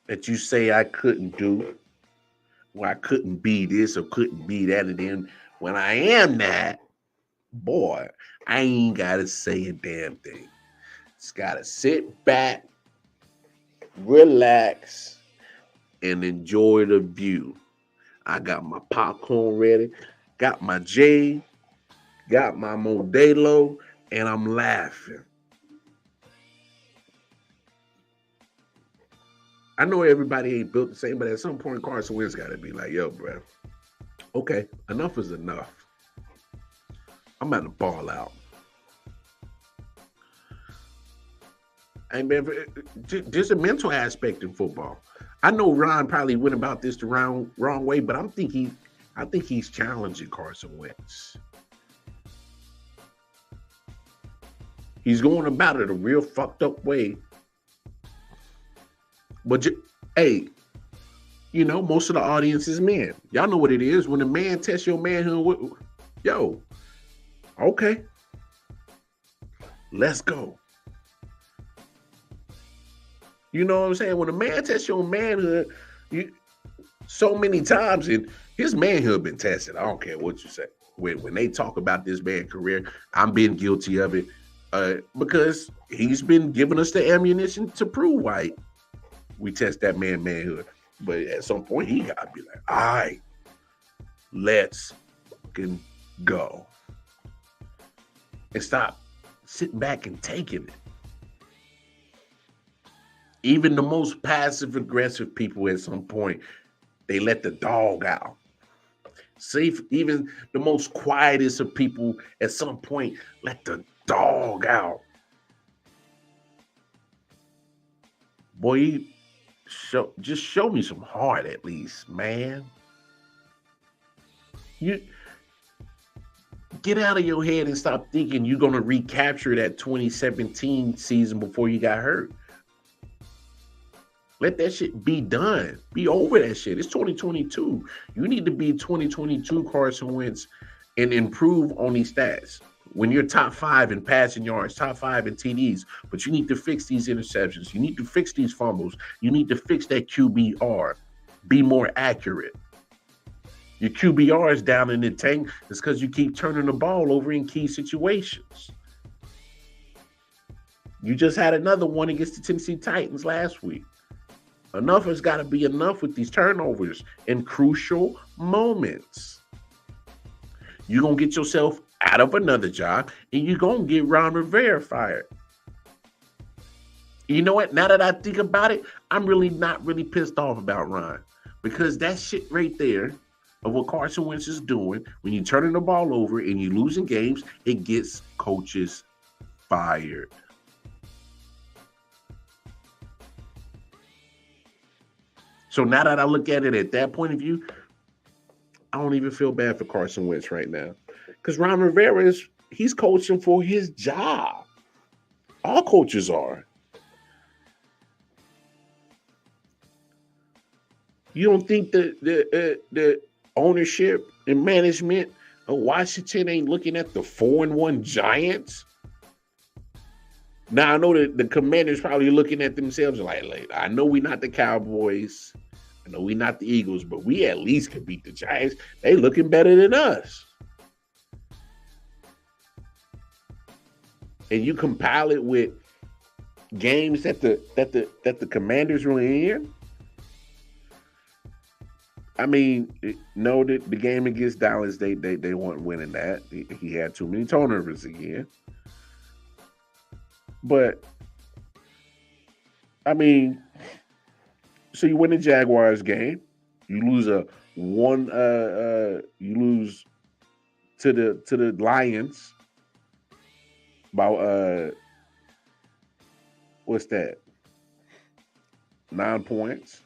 that you say I couldn't do, or I couldn't be this or couldn't be that, and then when I am that, boy, I ain't got to say a damn thing. Just got to sit back, relax, and enjoy the view. I got my popcorn ready, got my J, got my Modelo, and I'm laughing. I know everybody ain't built the same, but at some point, Carson Wentz got to be like, yo, bro, okay, enough is enough. I'm about to ball out. And man, there's a mental aspect in football. I know Ron probably went about this the wrong way, but I think he's challenging Carson Wentz. He's going about it a real fucked up way. But hey, you know, most of the audience is men. Y'all know what it is. When a man tests your manhood, yo, okay, let's go. You know what I'm saying? When a man tests your manhood, so many times, and his manhood been tested. I don't care what you say. When they talk about this man's career, I'm being guilty of it because he's been giving us the ammunition to prove why we test that man's manhood. But at some point, he got to be like, all right, let's fucking go. And stop sitting back and taking it. Even the most passive-aggressive people at some point, they let the dog out. See, even the most quietest of people at some point let the dog out. Boy, just show me some heart at least, man. You get out of your head and stop thinking you're going to recapture that 2017 season before you got hurt. Let that shit be done. Be over that shit. It's 2022. You need to be 2022 Carson Wentz and improve on these stats. When you're top 5 in passing yards, top 5 in TDs, but you need to fix these interceptions. You need to fix these fumbles. You need to fix that QBR. Be more accurate. Your QBR is down in the tank. It's because you keep turning the ball over in key situations. You just had another one against the Tennessee Titans last week. Enough has got to be enough with these turnovers in crucial moments. You're going to get yourself out of another job, and you're going to get Ron Rivera fired. You know what? Now that I think about it, I'm really not really pissed off about Ron. Because that shit right there of what Carson Wentz is doing, when you're turning the ball over and you're losing games, it gets coaches fired. So now that I look at it at that point of view, I don't even feel bad for Carson Wentz right now. Because Ron Rivera he's coaching for his job. All coaches are. You don't think the ownership and management of Washington ain't looking at the 4-1 Giants? Now, I know that the Commanders probably looking at themselves like, I know we're not the Cowboys. I know we not the Eagles, but we at least could beat the Giants. They looking better than us. And you compile it with games that the Commanders were in. I mean, no, the game against Dallas, they weren't winning that. He had too many turnovers again. But I mean, so you win the Jaguars game, you lose you lose to the Lions about what's that? 9 points.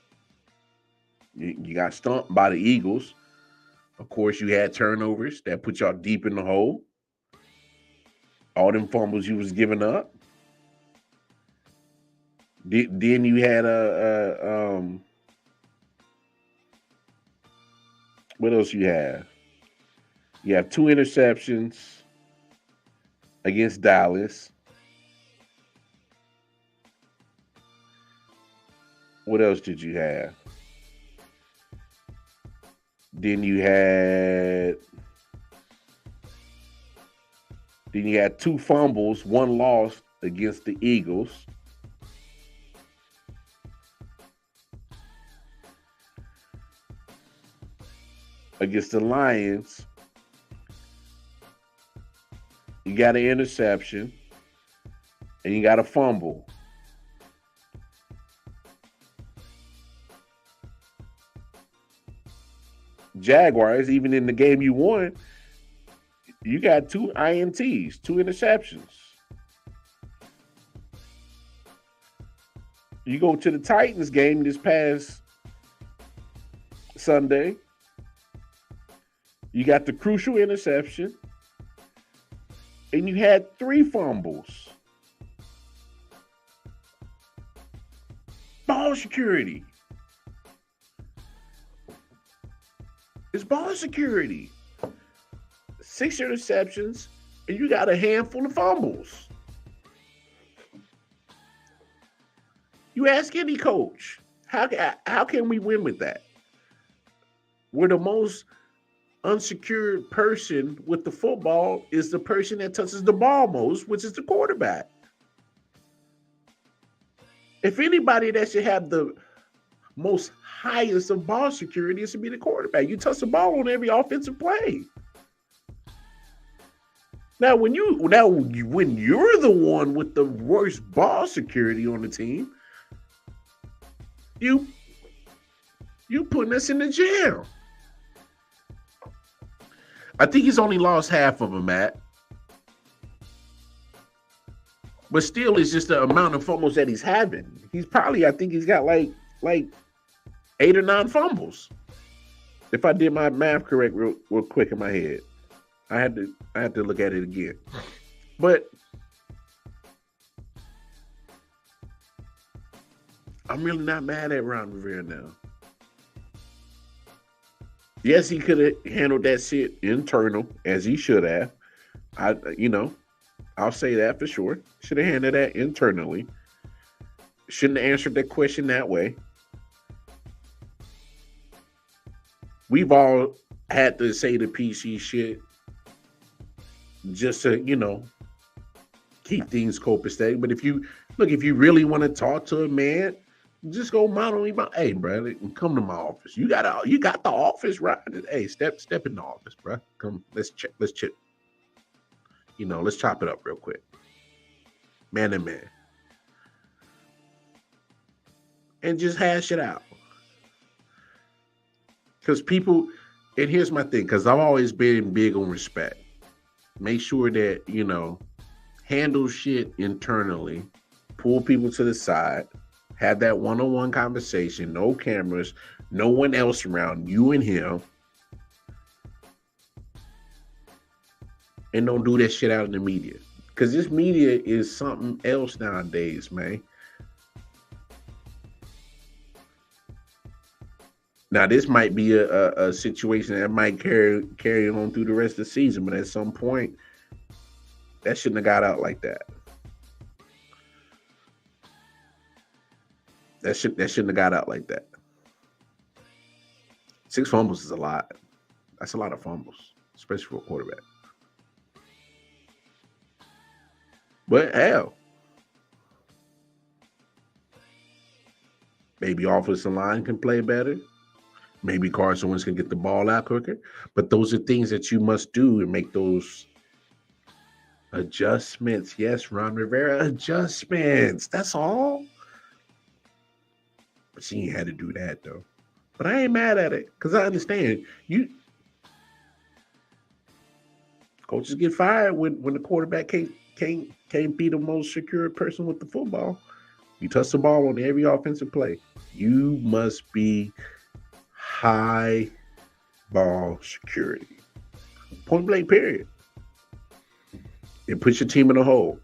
You got stumped by the Eagles. Of course, you had turnovers that put y'all deep in the hole. All them fumbles you was giving up. Then you had what else you have? You have 2 interceptions against Dallas. What else did you have? Then you had 2 fumbles, 1 loss against the Eagles. Against the Lions, you got an interception and you got a fumble. Jaguars, even in the game you won, you got 2 INTs, 2 interceptions. You go to the Titans game this past Sunday, you got the crucial interception, and you had 3 fumbles. Ball security. It's ball security. 6 interceptions, and you got a handful of fumbles. You ask any coach, how can we win with that? We're the most unsecured person with the football is the person that touches the ball most, which is the quarterback. If anybody that should have the most highest of ball security, it should be the quarterback. You touch the ball on every offensive play. Now, when you're the one with the worst ball security on the team, you putting us in the jail. I think he's only lost half of them, Matt. But still, it's just the amount of fumbles that he's having. He's probably, I think he's got like 8 or 9 fumbles. If I did my math correct real quick in my head. I had to look at it again. But I'm really not mad at Ron Rivera now. Yes, he could have handled that shit internal as he should have. I'll say that for sure. Should have handled that internally. Shouldn't have answered that question that way. We've all had to say the PC shit just to, keep things copacetic. But if you really want to talk to a man, just go model him out. Hey, bro, come to my office. You got the office, right? Hey, step in the office, bro. Come, let's check. Let's chop it up real quick. Man to man. And just hash it out. Because people, and here's my thing, because I've always been big on respect. Make sure that, handle shit internally, pull people to the side, have that one-on-one conversation, no cameras, no one else around, you and him. And don't do that shit out in the media. Because this media is something else nowadays, man. Now, this might be a situation that might carry on through the rest of the season, but at some point, that shouldn't have got out like that. That shouldn't have got out like that. 6 fumbles is a lot. That's a lot of fumbles, especially for a quarterback. But hell, maybe offensive line can play better. Maybe Carson Wentz can get the ball out quicker. But those are things that you must do and make those adjustments. Yes, Ron Rivera, adjustments. That's all. But she ain't had to do that though. But I ain't mad at it because I understand coaches get fired when the quarterback can't be the most secure person with the football. You touch the ball on every offensive play. You must be high ball security. Point blank, period. It puts your team in a hole.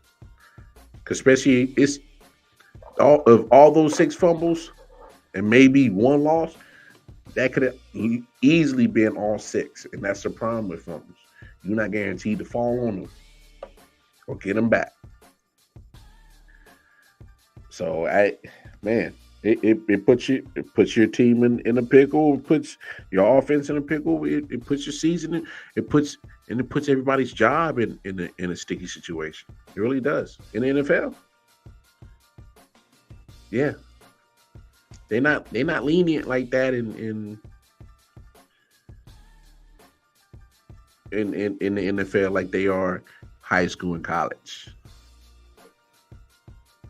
Especially it's all those 6 fumbles and maybe 1 loss, that could have easily been all 6. And that's the problem with fumbles. You're not guaranteed to fall on them or get them back. So it puts your team in a pickle. It puts your offense in a pickle. It puts your season in. It puts everybody's job in a sticky situation. It really does in the NFL. Yeah, they're not lenient like that in the NFL like they are high school and college.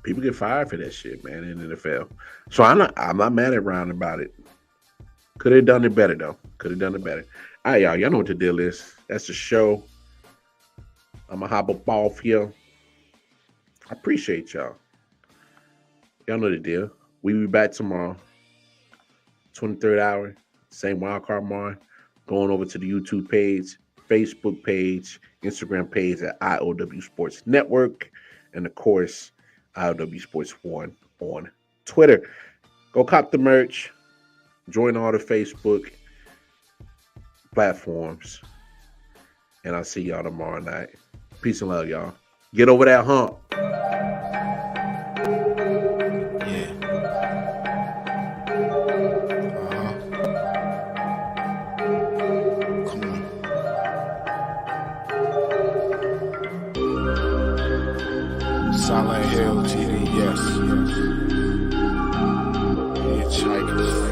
People get fired for that shit, man, in the NFL. So I'm not mad at Ron about it. Could have done it better though. Could have done it better. All right, y'all know what the deal is. That's the show. I'ma hop up off here. I appreciate y'all. Y'all know the deal. We be back tomorrow. 23rd hour. Same wildcard mark. Going over to the YouTube page, Facebook page, Instagram page at I.O.W Sports Network. And of course, I.O.W Sports 1 on Twitter. Go cop the merch. Join all the Facebook platforms. And I'll see y'all tomorrow night. Peace and love, y'all. Get over that hump. Silent Hill TV, yes. Hitchhikers.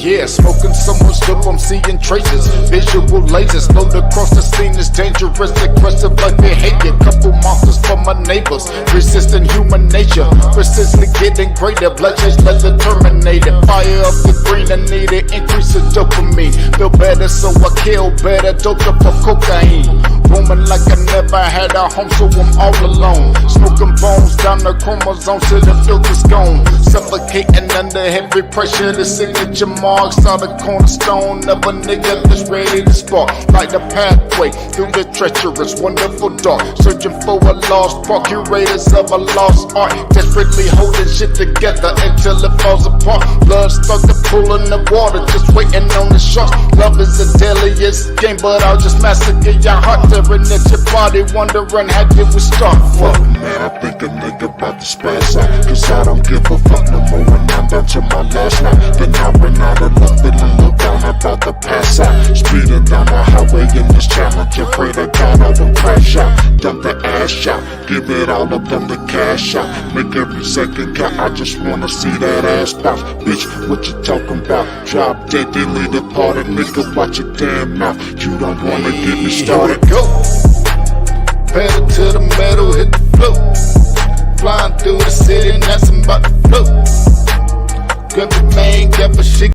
Yeah, smoking so much dope, I'm seeing traces. Visual lasers load across the scene is dangerous, aggressive like behavior. Couple monsters for my neighbors, resisting human nature. Persistently getting greater, bloodshed like the Terminator. Fire up the green, I need it, increase the dopamine. Feel better, so I kill better, doped up for cocaine. Roaming like I never had a home, so I'm all alone. Smoking bones down the chromosomes till the filter's gone. Suffocating under heavy pressure, the signature marks are the cornerstone of a nigga that's ready to spark. Like the pathway through the treacherous, wonderful dark. Searching for a lost spark, curators of a lost art. Desperately holding shit together until it falls apart. Blood start to pool in the water, just waiting on the sharks. Love is the deadliest game, but I'll just massacre your heart. Tearing at your body, wondering how did we start from? Man, I think a nigga about to spaz out, cause I don't give a fuck no more when I'm down to my last night. Then I ran out of luck, feeling look down, about to pass out. Speeding down the highway in this challenge, afraid of God I will crash out. Dump the ash out, give it all up on the cash out. Make every second count, I just wanna see that ass bounce. Bitch, what you talking about? Drop dead, then lead the party, nigga, watch your damn mouth. You don't wanna get me started. Go! Pedal to the metal, hit the floor. Flying through the city, and that's about to float. Grab the main, grab a shit.